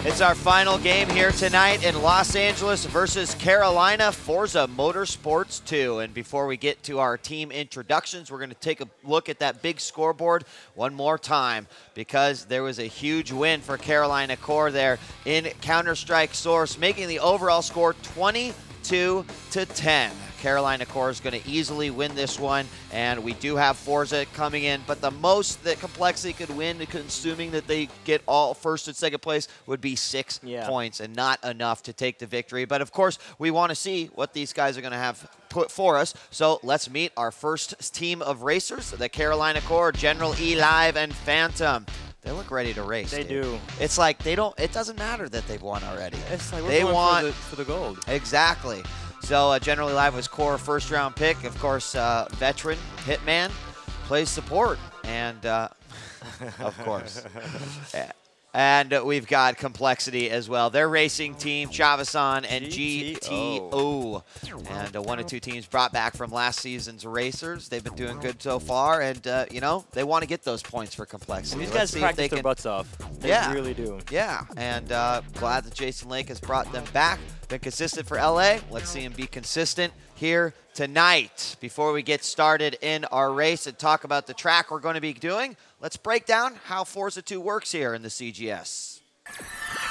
It's our final game here tonight in Los Angeles versus Carolina, Forza Motorsports 2. And before we get to our team introductions, we're going to take a look at that big scoreboard one more time, because there was a huge win for Carolina Core there in Counter-Strike Source, making the overall score 22-10. Carolina Core is going to easily win this one, and we do have Forza coming in, but the most that Complexity could win, assuming that they get all first and second place, would be 6 points, and not enough to take the victory. But of course, we want to see what these guys are going to have put for us, so let's meet our first team of racers, the Carolina Core, General E Live and Phantom. They look ready to race. They do. It's like they don't. It doesn't matter that they've won already. It's like they want for the gold. Exactly. So Generally Live was Core first round pick. Of course, veteran Hitman plays support, and of course. And we've got Complexity as well. Their racing team, Chavisan and GTO. And one of two teams brought back from last season's racers. They've been doing good so far, and you know, they want to get those points for Complexity. These guys practice their butts off. They really do. Yeah, and glad that Jason Lake has brought them back. Been consistent for LA. Let's see him be consistent here tonight. Before we get started in our race and talk about the track we're going to be doing, let's break down how Forza 2 works here in the CGS.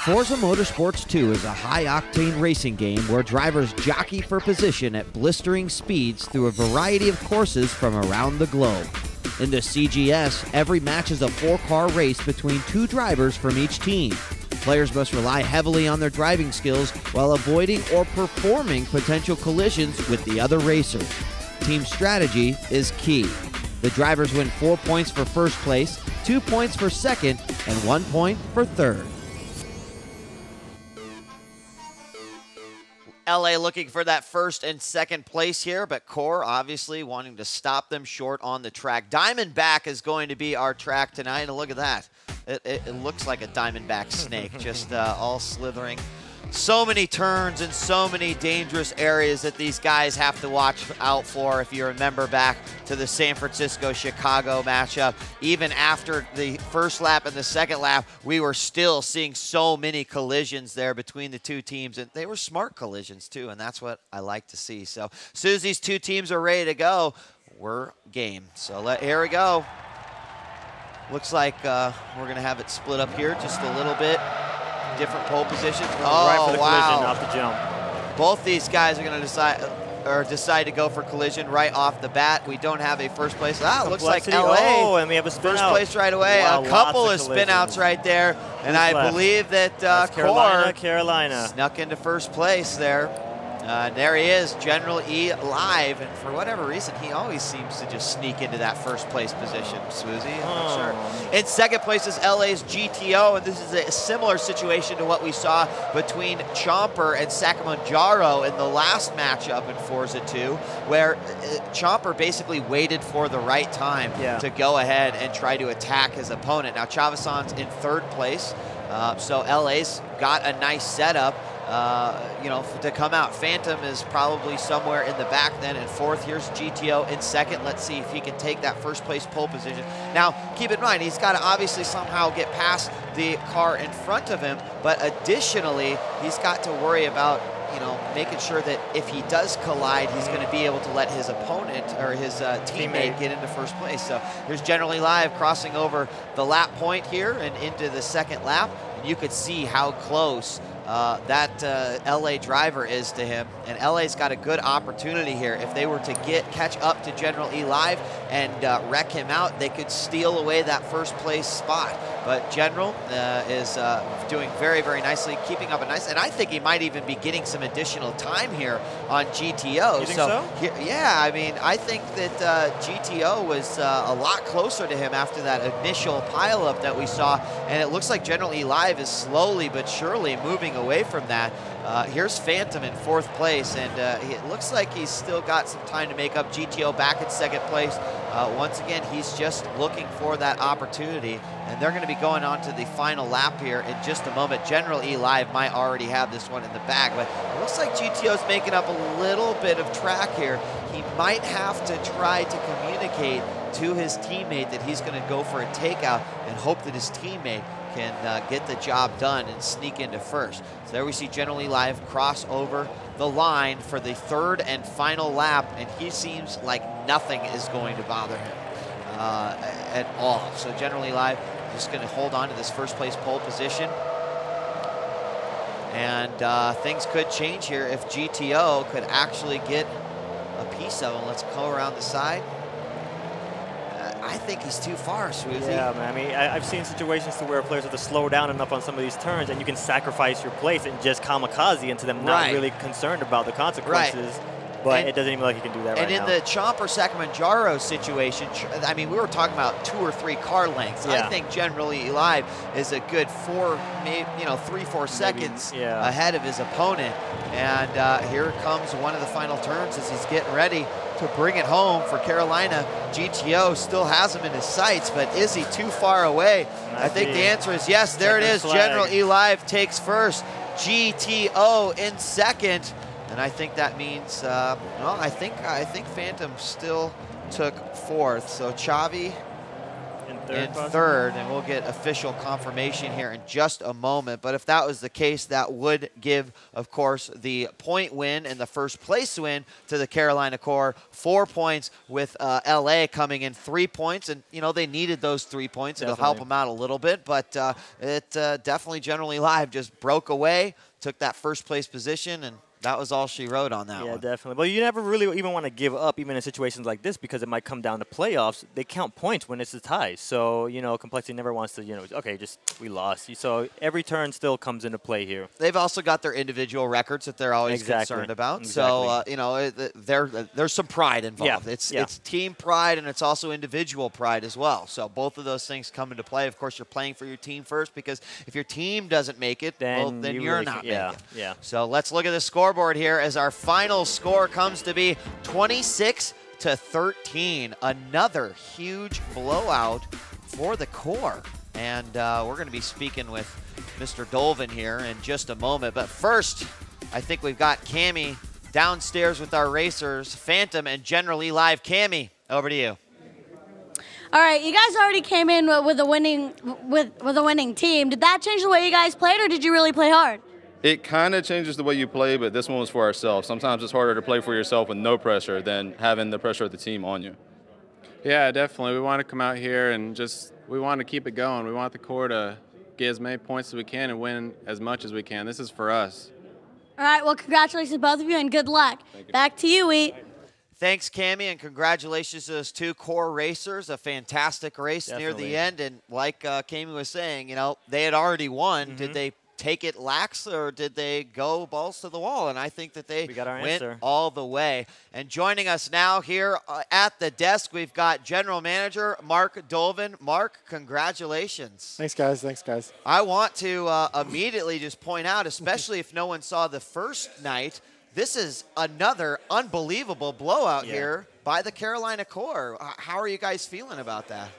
Forza Motorsports 2 is a high-octane racing game where drivers jockey for position at blistering speeds through a variety of courses from around the globe. In the CGS, every match is a 4-car race between 2 drivers from each team. Players must rely heavily on their driving skills while avoiding or performing potential collisions with the other racers. Team strategy is key. The drivers win 4 points for first place, 2 points for second, and 1 point for third. LA looking for that first and second place here, but Core obviously wanting to stop them short on the track. Diamondback is going to be our track tonight, and look at that. It looks like a Diamondback snake, just all slithering. So many turns and so many dangerous areas that these guys have to watch out for. If you remember back to the San Francisco-Chicago matchup, even after the first lap and the second lap, we were still seeing so many collisions there between the two teams, and they were smart collisions too, and that's what I like to see. So as soon as these two teams are ready to go, we're game. So here we go. Looks like we're going to have it split up here just a little bit. Different pole positions. Right for the collision off the jump. Both these guys are going to decide to go for collision right off the bat. We don't have a first place. Looks like LA. Oh, and we have a spin first out. Place right away. Wow, a couple of collisions. spin outs right there. And I believe that Carolina snuck into first place there. There he is, General E Live, and for whatever reason, he always seems to just sneak into that first place position. Swoozy, I'm not sure. In second place is LA's GTO, and this is a similar situation to what we saw between Chomper and Sakamanjaro in the last matchup in Forza 2, where Chomper basically waited for the right time to go ahead and try to attack his opponent. Now, Chavisan's in third place, so LA's got a nice setup. You know, to come out. Phantom is probably somewhere in the back then in fourth. Here's GTO in second. Let's see if he can take that first place pole position. Now, keep in mind, he's got to obviously somehow get past the car in front of him, but additionally, he's got to worry about, you know, making sure that if he does collide, he's going to be able to let his opponent or his teammate get into first place. So here's Generally Live crossing over the lap point here and into the second lap, and you could see how close that LA driver is to him, and LA's got a good opportunity here. If they were to catch up to General E Live and wreck him out, they could steal away that first place spot. But General is doing very, very nicely, keeping up a nice, and I think he might even be getting some additional time here on GTO. You think so? Yeah, I mean, I think that GTO was a lot closer to him after that initial pileup that we saw, and it looks like General E Live is slowly but surely moving away from that. Here's Phantom in fourth place, and it looks like he's still got some time to make up. GTO back in second place. Once again, he's just looking for that opportunity, and they're going to be going on to the final lap here in just a moment. General E Live might already have this one in the bag, but it looks like GTO's making up a little bit of track here. he might have to try to communicate to his teammate that he's going to go for a takeout and hope that his teammate can get the job done and sneak into first. So there we see General Live cross over the line for the third and final lap, and he seems like nothing is going to bother him at all. So General Live just going to hold on to this first place pole position. And things could change here if GTO could actually get a piece of him. Let's go around the side. I think he's too far, Swoozy. Yeah, man. I mean, I've seen situations to where players have to slow down enough on some of these turns, and you can sacrifice your place and just kamikaze into them, not really concerned about the consequences. But it doesn't even look like he can do that right now. And in the Chomper Sacramento situation, I mean, we were talking about 2 or 3 car lengths. I think generally Live is a good 3-4 seconds ahead of his opponent. And here comes one of the final turns as he's getting ready to bring it home for Carolina. GTO still has him in his sights, but is he too far away? I think the answer is yes. There it is. General Live takes first. GTO in second. And I think that means, well, I think Phantom still took fourth. So Chavi in third, and we'll get official confirmation here in just a moment. But if that was the case, that would give, of course, the point win and the first place win to the Carolina Corps. 4 points with LA coming in 3 points. And, you know, they needed those 3 points. It'll help them out a little bit. But it definitely Generally Live just broke away, took that first place position, and that was all she wrote on that one. Yeah, definitely. Well, you never really even want to give up, even in situations like this, because it might come down to playoffs. They count points when it's a tie. So, you know, Complexity never wants to, you know, okay, just we lost. So every turn still comes into play here. They've also got their individual records that they're always concerned about. So, you know, there's some pride involved. It's team pride, and it's also individual pride as well. So both of those things come into play. Of course, you're playing for your team first, because if your team doesn't make it, then you're not making it. Yeah. So let's look at the scoreboard here as our final score comes to be 26-13. Another huge blowout for the Corps. And we're going to be speaking with Mr. Dolvin here in just a moment. But first, I think we've got Cammie downstairs with our racers, Phantom and Generally Live. Cammie, over to you. All right, you guys already came in with a winning team. Did that change the way you guys played, or did you really play hard? It kind of changes the way you play, but this one was for ourselves. Sometimes it's harder to play for yourself with no pressure than having the pressure of the team on you. Yeah, definitely. We want to come out here and we want to keep it going. We want the Corps to get as many points as we can and win as much as we can. This is for us. All right, well, congratulations to both of you, and good luck. Back to you, Wheat. Thanks, Cammie, and congratulations to those 2 Corps racers. A fantastic race near the end. And like Cammie was saying, you know, they had already won. Did they take it lax, or did they go balls to the wall? And I think that they went all the way. And joining us now here at the desk, we've got General Manager Mark Dolvin. Mark, congratulations. Thanks, guys. Thanks, guys. I want to immediately just point out, especially if no one saw the first night, this is another unbelievable blowout here by the Carolina Corps. How are you guys feeling about that?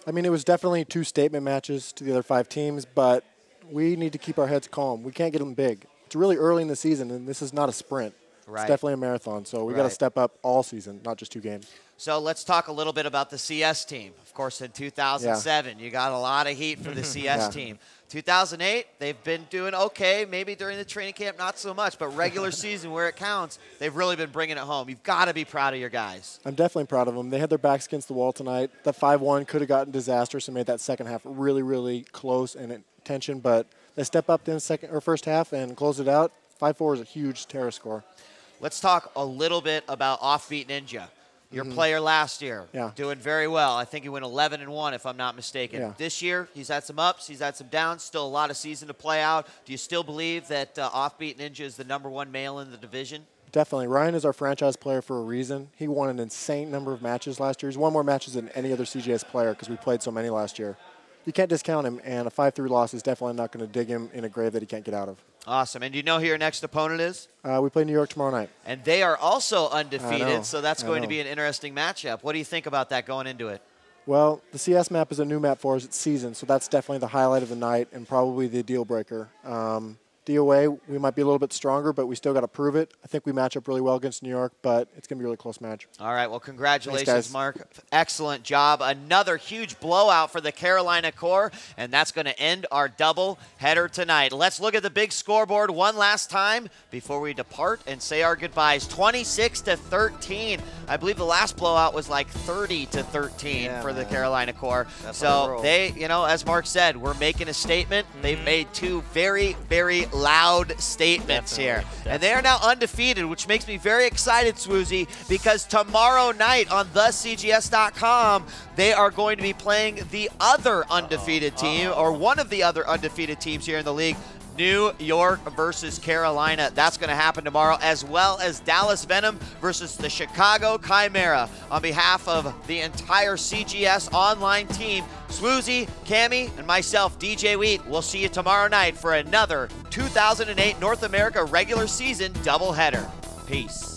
I mean, it was definitely 2 statement matches to the other 5 teams, but we need to keep our heads calm. We can't get them big. It's really early in the season, and this is not a sprint. Right. It's definitely a marathon, so we got to step up all season, not just 2 games. So let's talk a little bit about the CS team. Of course, in 2007, you got a lot of heat for the CS team. 2008, they've been doing okay. Maybe during the training camp, not so much, but regular season where it counts, they've really been bringing it home. You've got to be proud of your guys. I'm definitely proud of them. They had their backs against the wall tonight. That 5-1 could have gotten disastrous and made that second half really, really close and tension, but they step up in the first half and close it out. 5-4 is a huge terror score. Let's talk a little bit about Offbeat Ninja. Your player last year, doing very well. I think he went 11-1, if I'm not mistaken. This year, he's had some ups, he's had some downs, still a lot of season to play out. Do you still believe that Offbeat Ninja is the #1 male in the division? Definitely. Ryan is our franchise player for a reason. He won an insane number of matches last year. He's won more matches than any other CGS player because we played so many last year. You can't discount him, and a 5-3 loss is definitely not going to dig him in a grave that he can't get out of. Awesome. And do you know who your next opponent is? We play New York tomorrow night. And they are also undefeated, so that's going to be an interesting matchup. What do you think about that going into it? Well, the CS map is a new map for us. It's season, so that's definitely the highlight of the night and probably the deal breaker. DOA, we might be a little bit stronger, but we still got to prove it. I think we match up really well against New York, but it's going to be a really close match. All right, well, congratulations, Thanks, guys. Mark. Excellent job. Another huge blowout for the Carolina Core, and that's going to end our double header tonight. Let's look at the big scoreboard one last time before we depart and say our goodbyes. 26-13. I believe the last blowout was like 30-13 for the Carolina Core. So they, you know, as Mark said, we're making a statement. They've made two very, very loud statements here. And they are now undefeated, which makes me very excited, Swoozy, because tomorrow night on thecgs.com, they are going to be playing the other undefeated team, or one of the other undefeated teams here in the league, New York versus Carolina. That's going to happen tomorrow, as well as Dallas Venom versus the Chicago Chimera. On behalf of the entire CGS online team, Swoozy, Cammy, and myself, DJ Wheat, we'll see you tomorrow night for another 2008 North America regular season doubleheader. Peace.